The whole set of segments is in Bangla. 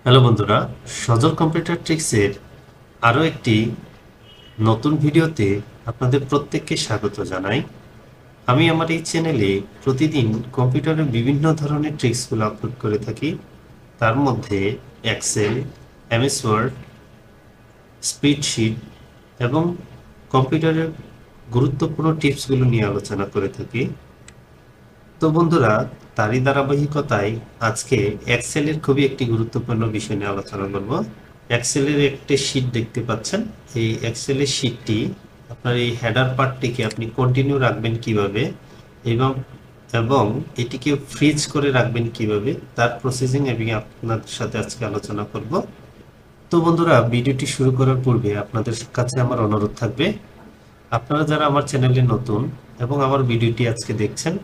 হ্যালো বন্ধুরা, সজল কম্পিউটার ট্রিক্সের আরও একটি নতুন ভিডিওতে আপনাদের প্রত্যেককে স্বাগত জানাই। আমি আমার এই চ্যানেলে প্রতিদিন কম্পিউটারের বিভিন্ন ধরনের ট্রিক্সগুলো আপলোড করে থাকি। তার মধ্যে এক্সেল, এমএস ওয়ার্ড, স্প্রেডশিট এবং কম্পিউটারের গুরুত্বপূর্ণ টিপসগুলো নিয়ে আলোচনা করে থাকি। তো বন্ধুরা, তারই ধারাবাহিকতায় আজকে এক্সেলের খুবই একটি গুরুত্বপূর্ণ বিষয় নিয়ে আলোচনা করব। এক্সেলের একটি শীট দেখতে পাচ্ছেন। এই এক্সেলের শীটটি আপনার এই হেডার পার্টটিকে আপনি কন্টিনিউ রাখবেন কিভাবে এবং এবং এটিকে ফ্রিজ করে রাখবেন কিভাবে, তার প্রসেসিং আমি আপনাদের সাথে আজকে আলোচনা করব। তো বন্ধুরা, ভিডিওটি শুরু করার পূর্বে আপনাদের কাছে আমার অনুরোধ থাকবে, আপনারা যারা আমার চ্যানেলে নতুন এবং আমার ভিডিওটি আজকে দেখছেন,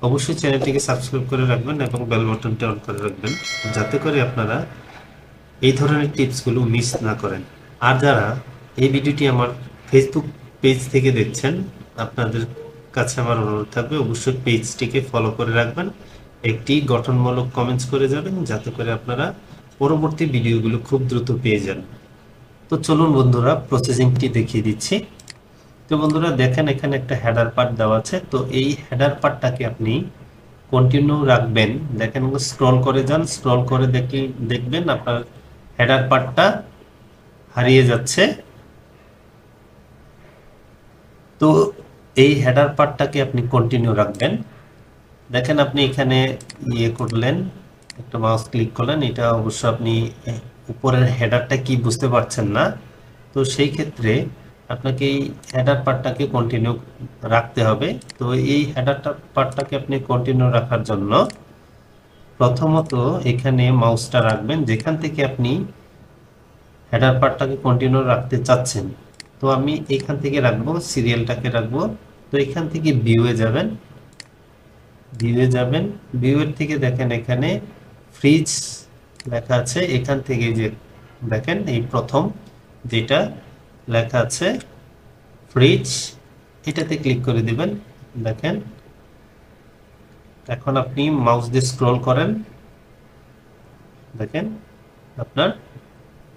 অবশ্যই চ্যানেলটিকে সাবস্ক্রাইব করে রাখবেন এবং বেল বাটনটি অন করে রাখবেন, যাতে করে আপনারা এই ধরনের টিপসগুলো মিস না করেন। আর যারা এই ভিডিওটি আমার ফেসবুক পেজ থেকে দেখছেন, আপনাদের কাছে আমার অনুরোধ থাকবে অবশ্যই পেজটিকে ফলো করে রাখবেন, একটি গঠনমূলক কমেন্টস করে যাবেন, যাতে করে আপনারা পরবর্তী ভিডিওগুলো খুব দ্রুত পেয়ে যান। তো চলুন বন্ধুরা, প্রসেসিংটি দেখিয়ে দিচ্ছি। তো বন্ধুরা দেখেন, এখানে একটা হেডার পার্ট দেওয়া আছে। তো এই হেডার পার্টটাকে আপনি কন্টিনিউ রাখবেন। দেখেন, স্ক্রল করে যান, স্ক্রল করে দেখবেন আপনার হেডার পার্টটা হারিয়ে যাচ্ছে। তো এই হেডার পার্টটাকে আপনি কন্টিনিউ রাখবেন। দেখেন, আপনি এখানে ইয়ে করলেন, একটা মাউস ক্লিক করলেন, এটা অবশ্য আপনি উপরের হেডারটা কি বুঝতে পারছেন না। তো সেই ক্ষেত্রে আপনাকে এই হেডার পার্টটাকে কন্টিনিউ রাখতে হবে। তো এই হেডার পার্টটাকে আপনি কন্টিনিউ রাখার জন্য প্রথমত এখানে মাউসটা রাখবেন যেখান থেকে আপনি হেডার পার্টটাকে কন্টিনিউ রাখতে চাচ্ছেন। তো আমি এখান থেকে রাখবো, সিরিয়ালটাকে রাখবো। তো এখান থেকে ভিউয়ে যাবেন, ভিউয়ের থেকে দেখেন এখানে ফ্রিজ লেখা আছে। এখান থেকে যে দেখেন এই প্রথম যেটা লেখা আছে ফ্রিজ, এটাতে ক্লিক করে দিবেন। দেখেন, এখন আপনি মাউস দিয়ে স্ক্রল করেন, দেখেন আপনার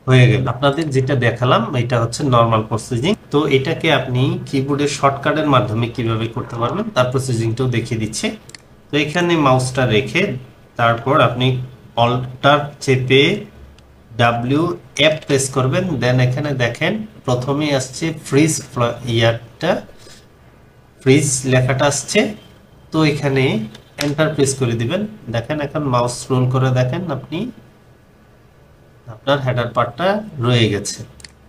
হয়ে গেল। আপনাদের যেটা দেখালাম এটা হচ্ছে নর্মাল প্রসেসিং। তো এটাকে আপনি কিবোর্ডের শর্টকাটের মাধ্যমে কিভাবে করতে পারবেন তার প্রসেসিংটাও দেখিয়ে দিচ্ছে। তো এখানে মাউসটা রেখে তারপর আপনি অল্টার চেপে ডাব্লিউ এফ প্রেস করবেন। দেন এখানে দেখেন প্রথমেই আসছে ফ্রিজ, ফ্রিজ লেখাটা আসছে। তো এখানে এন্টার প্রেস করে দিবেন। দেখেন এখন মাউস স্ক্রল করে দেখেন আপনি আপনার হেডার পার্টটা রয়ে গেছে।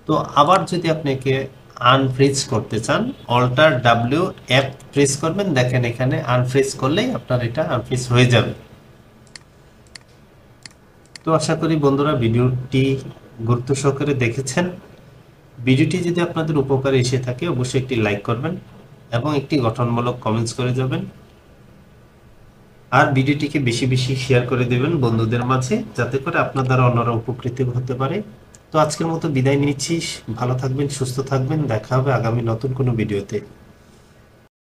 তো আবার যদি আপনাকে আনফ্রিজ করতে চান, অল্টার ডাব্লিউ এফ প্রেস করবেন। দেখেন এখানে আনফ্রিজ করলেই আপনার এটা আনফ্রিজ হয়ে যাবে। তো আশা করি বন্ধুরা ভিডিওটি গুরুত্ব সহকারে দেখেছেন। ভিডিওটি যদি আপনাদের উপকারে এসে থাকে অবশ্যই একটি লাইক করবেন এবং একটি গঠনমূলক কমেন্টস করে যাবেন। আর ভিডিওটিকে বেশি বেশি শেয়ার করে দেবেন বন্ধুদের মাঝে, যাতে করে আপনার দ্বারা অন্যরা উপকৃত হতে পারে। তো আজকের মতো বিদায় নিচ্ছি। ভালো থাকবেন, সুস্থ থাকবেন, দেখা হবে আগামী নতুন কোনো ভিডিওতে।